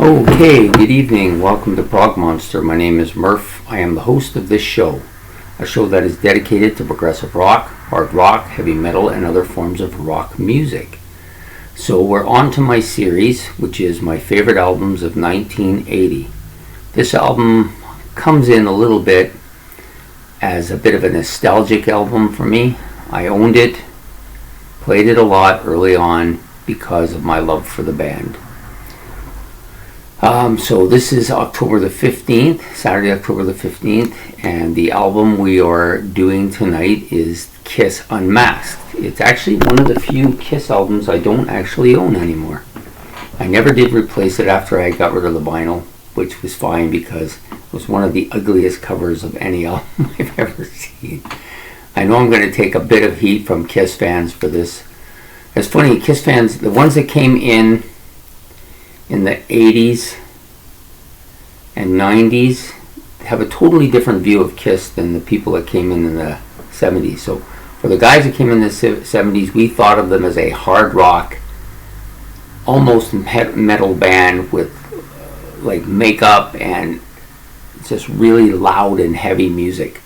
Okay, good evening. Welcome to Prog Monster. My name is Murph. I am the host of this show, a show that is dedicated to progressive rock, hard rock, heavy metal, and other forms of rock music. So we're on to my series, which is my favorite albums of 1980. This album comes in a little bit as a bit of a nostalgic album for me. I owned it, played it a lot early on because of my love for the band. So this is October the 15th, Saturday, October the 15th, and the album we are doing tonight is Kiss Unmasked. It's actually one of the few Kiss albums I don't actually own anymore. I never did replace it after I got rid of the vinyl, which was fine because it was one of the ugliest covers of any album I've ever seen. I know I'm going to take a bit of heat from Kiss fans for this. It's funny, Kiss fans, the ones that came in the 80s and 90s have a totally different view of Kiss than the people that came in the 70s. So for the guys that came in the 70s, we thought of them as a hard rock, almost metal band with like makeup and just really loud and heavy music.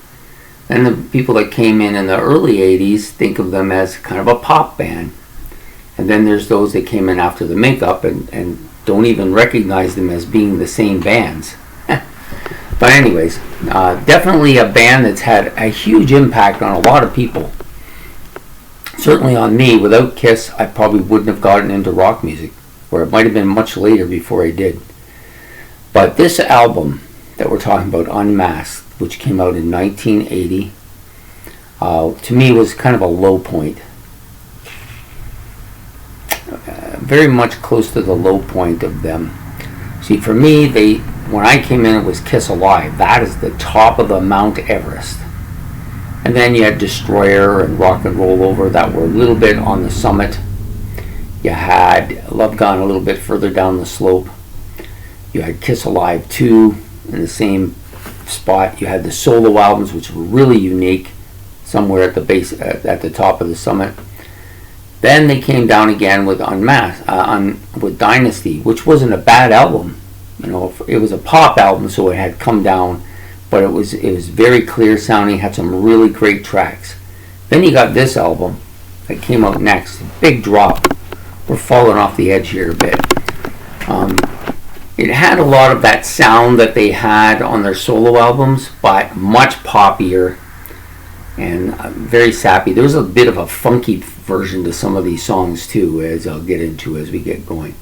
And the people that came in the early 80s think of them as kind of a pop band. And then there's those that came in after the makeup and don't even recognize them as being the same bands. But anyways, definitely a band that's had a huge impact on a lot of people. Certainly on me. Without Kiss, I probably wouldn't have gotten into rock music, or it might have been much later before I did. But this album that we're talking about, Unmasked, which came out in 1980, to me was kind of a low point. Very much close to the low point of them. See, for me, when I came in, it was Kiss Alive. That is the top of the Mount Everest. And then you had Destroyer and Rock and Roll Over that were a little bit on the summit. You had Love Gun a little bit further down the slope. You had Kiss Alive 2 in the same spot. You had the solo albums, which were really unique, somewhere at the base, at the top of the summit. Then they came down again with with Dynasty, which wasn't a bad album. You know, it was a pop album, so it had come down, but it was very clear sounding, had some really great tracks. Then you got this album that came out next, big drop. We're falling off the edge here a bit. It had a lot of that sound that they had on their solo albums, but much poppier and very sappy. There was a bit of a funky version to some of these songs too, as I'll get into as we get going.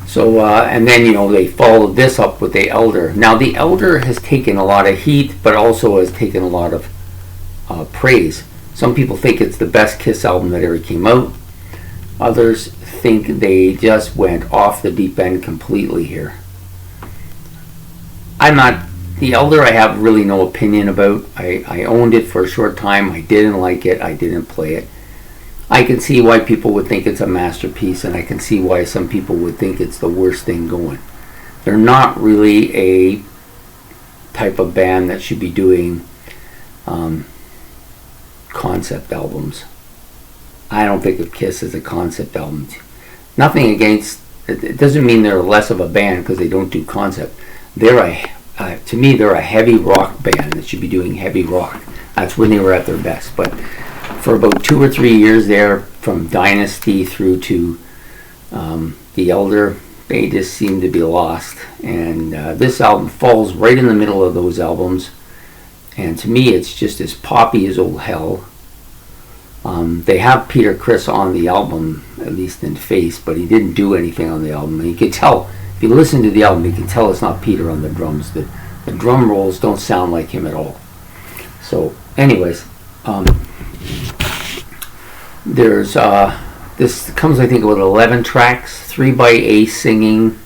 So and then, you know, they followed this up with The Elder. Now The Elder has taken a lot of heat, but also has taken a lot of praise. Some people think it's the best Kiss album that ever came out. Others think they just went off the deep end completely here. The Elder I have really no opinion about. I owned it for a short time. I didn't like it. I didn't play it. I can see why people would think it's a masterpiece, and I can see why some people would think it's the worst thing going. They're not really a type of band that should be doing concept albums. I don't think of Kiss as a concept album. Nothing against it doesn't mean they're less of a band because they don't do concept. To me, they're a heavy rock band that should be doing heavy rock. That's when they were at their best. But for about 2 or 3 years there, from Dynasty through to The Elder, they just seem to be lost. And this album falls right in the middle of those albums. And to me, it's just as poppy as all hell. They have Peter Criss on the album, at least in face, but he didn't do anything on the album. And you can tell, if you listen to the album, you can tell it's not Peter on the drums. The drum rolls don't sound like him at all. So, anyways, there's this comes, I think, with 11 tracks, 3 by Ace singing,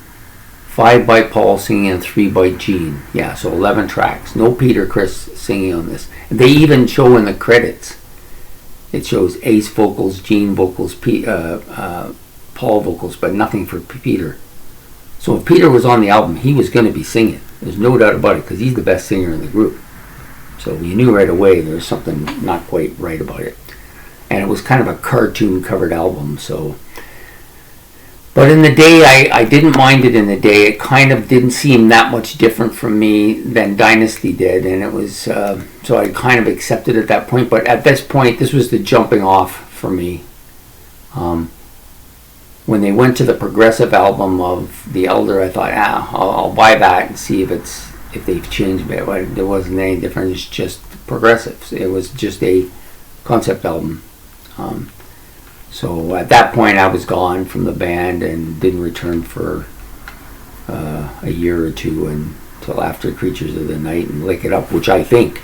5 by Paul singing, and 3 by Gene. Yeah, so 11 tracks. No Peter Criss singing on this. They even show in the credits. It shows Ace vocals, Gene vocals, Paul vocals, but nothing for Peter. So if Peter was on the album, he was going to be singing. There's no doubt about it, because he's the best singer in the group. So you knew right away there was something not quite right about it. And it was kind of a cartoon covered album, so But in the day, I didn't mind it in the day. It kind of didn't seem that much different from me than Dynasty did, and it was so I kind of accepted at that point. But at this point, this was the jumping off for me. When they went to the progressive album of The Elder, I thought, I'll buy that and see if they've changed it. But there wasn't any difference. It's just progressive. It was just a concept album. So at that point, I was gone from the band and didn't return for a year or two until after Creatures of the Night and Lick It Up, which I think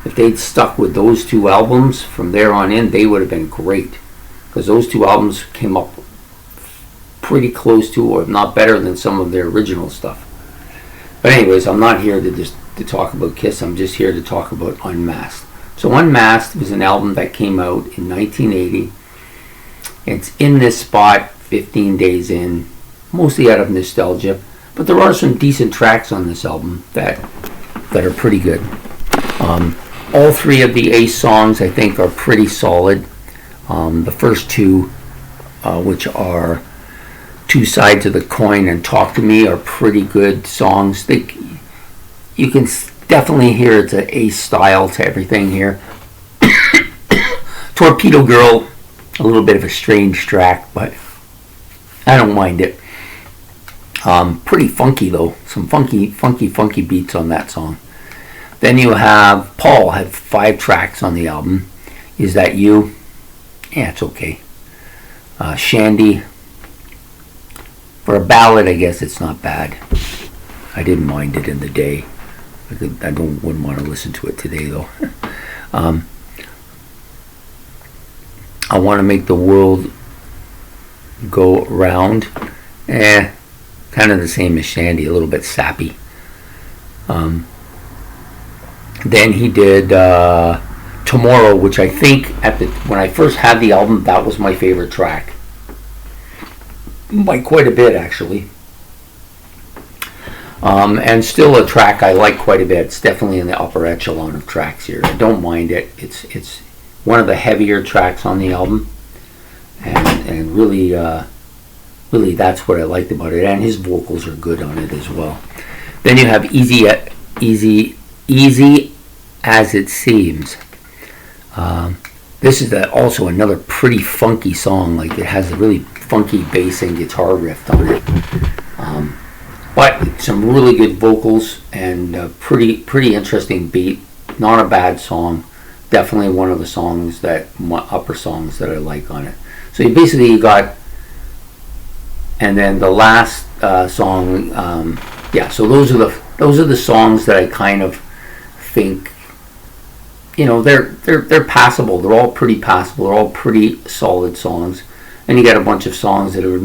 if they'd stuck with those two albums from there on in, they would have been great, because those two albums came up pretty close to, or if not better than, some of their original stuff. But anyways, I'm not here to talk about Kiss. I'm just here to talk about Unmasked. So Unmasked was an album that came out in 1980. It's in this spot 15 days in, mostly out of nostalgia, but there are some decent tracks on this album that are pretty good. All three of the Ace songs, I think, are pretty solid. The first two, which are Two Sides of the Coin and Talk to Me, are pretty good songs. You can definitely hear it's an Ace style to everything here. Torpedo Girl, a little bit of a strange track, but I don't mind it. Pretty funky though, some funky beats on that song. Then you have Paul had 5 tracks on the album. Is That You? Yeah, it's okay. Shandy, for a ballad, I guess it's not bad. I didn't mind it in the day. I wouldn't want to listen to it today though. I Want to Make the World Go Round. Kind of the same as Shandy, a little bit sappy. Then he did Tomorrow, which I think when I first had the album, that was my favorite track. By quite a bit, actually. And still a track I like quite a bit. It's definitely in the upper echelon of tracks here. I don't mind it. It's one of the heavier tracks on the album, and really that's what I liked about it. And his vocals are good on it as well. Then you have Easy As It Seems. This is also another pretty funky song. Like, it has a really funky bass and guitar riff on it. But some really good vocals and pretty interesting beat. Not a bad song. Definitely one of the upper songs that I like on it. So you basically got, and then the last song, So those are the songs that I kind of think, they're passable. They're all pretty passable. They're all pretty solid songs. And you got a bunch of songs that are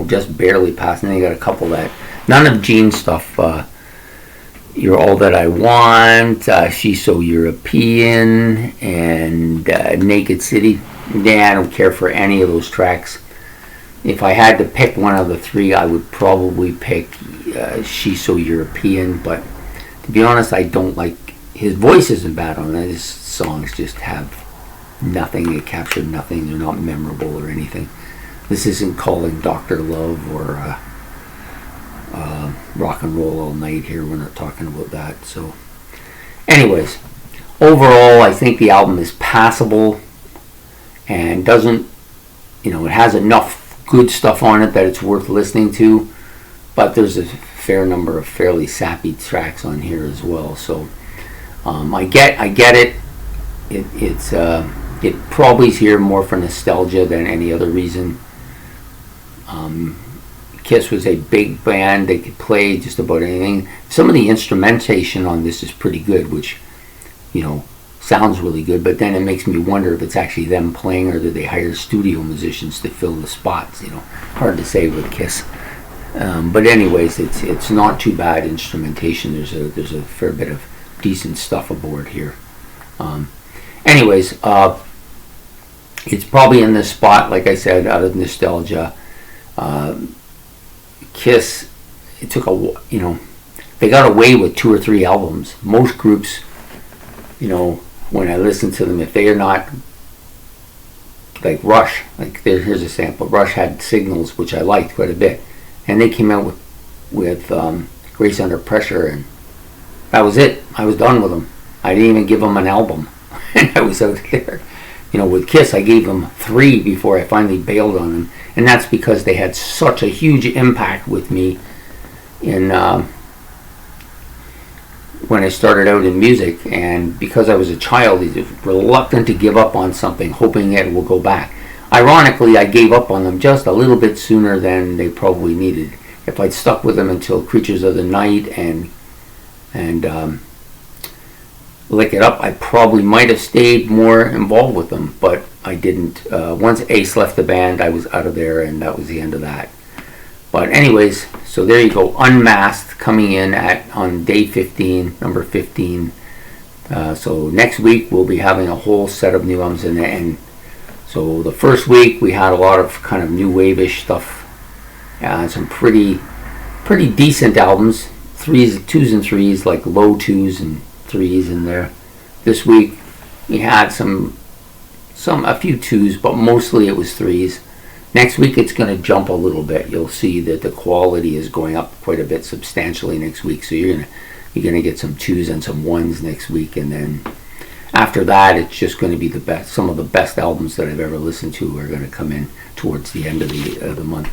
just barely passing. And you got a couple that, none of Gene's stuff. You're All That I Want, She's So European, and Naked City. I don't care for any of those tracks. If I had to pick one of the three, I would probably pick She's So European. But to be honest, I don't like, his voice isn't bad on it. His songs just have nothing. They capture nothing. They're not memorable or anything. This isn't Calling Dr. Love or Rock and Roll All Night here. We're not talking about that. So anyways, overall, I think the album is passable and doesn't, it has enough good stuff on it that it's worth listening to, but there's a fair number of fairly sappy tracks on here as well. So I get it. It probably is here more for nostalgia than any other reason. Kiss was a big band. They could play just about anything. Some of the instrumentation on this is pretty good, which, sounds really good, but then it makes me wonder if it's actually them playing or did they hire studio musicians to fill the spots. Hard to say with Kiss. But anyways, it's not too bad instrumentation. There's a fair bit of decent stuff aboard here. Anyways, it's probably in this spot, like I said, out of nostalgia. Kiss, it took they got away with 2 or 3 albums. Most groups, when I listen to them, if they are not like Rush, here's a sample. Rush had Signals, which I liked quite a bit, and they came out with Grace Under Pressure, and that was it. I was done with them. I didn't even give them an album, and I was out there. With Kiss, I gave them 3 before I finally bailed on them, and that's because they had such a huge impact with me in when I started out in music, and because I was a child, I was reluctant to give up on something, hoping it will go back. Ironically, I gave up on them just a little bit sooner than they probably needed. If I'd stuck with them until Creatures of the Night and Lick It Up, I probably might have stayed more involved with them, but I didn't. Once Ace left the band, I was out of there, and that was the end of that. But anyways, so there you go. Unmasked coming in on day 15, number 15. So next week we'll be having a whole set of new albums in there. And so the first week we had a lot of kind of new wave-ish stuff. Some pretty decent albums. 2s and 3s, like low 2s and 3s in there. This week we had a few 2s, but mostly it was 3s. Next week it's going to jump a little bit. You'll see that the quality is going up quite a bit substantially next week. So you're gonna get some 2s and some 1s next week, and then after that it's just going to be the best. Some of the best albums that I've ever listened to are going to come in towards the end of the month.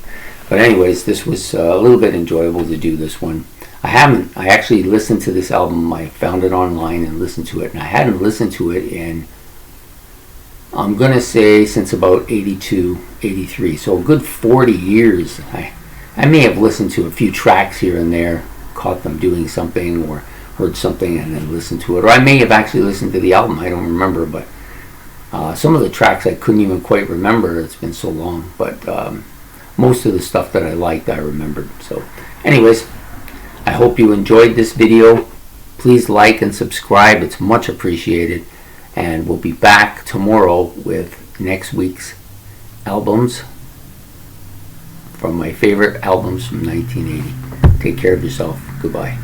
But anyways, this was a little bit enjoyable to do this one. I actually listened to this album. I found it online and listened to it, and I hadn't listened to it in, I'm going to say, since about 82, 83. So a good 40 years. I may have listened to a few tracks here and there, caught them doing something or heard something and then listened to it. Or I may have actually listened to the album. I don't remember, but some of the tracks I couldn't even quite remember. It's been so long. But most of the stuff that I liked, I remembered. So anyways, I hope you enjoyed this video. Please like and subscribe. It's much appreciated. And we'll be back tomorrow with next week's albums from my favorite albums from 1980. Take care of yourself. Goodbye.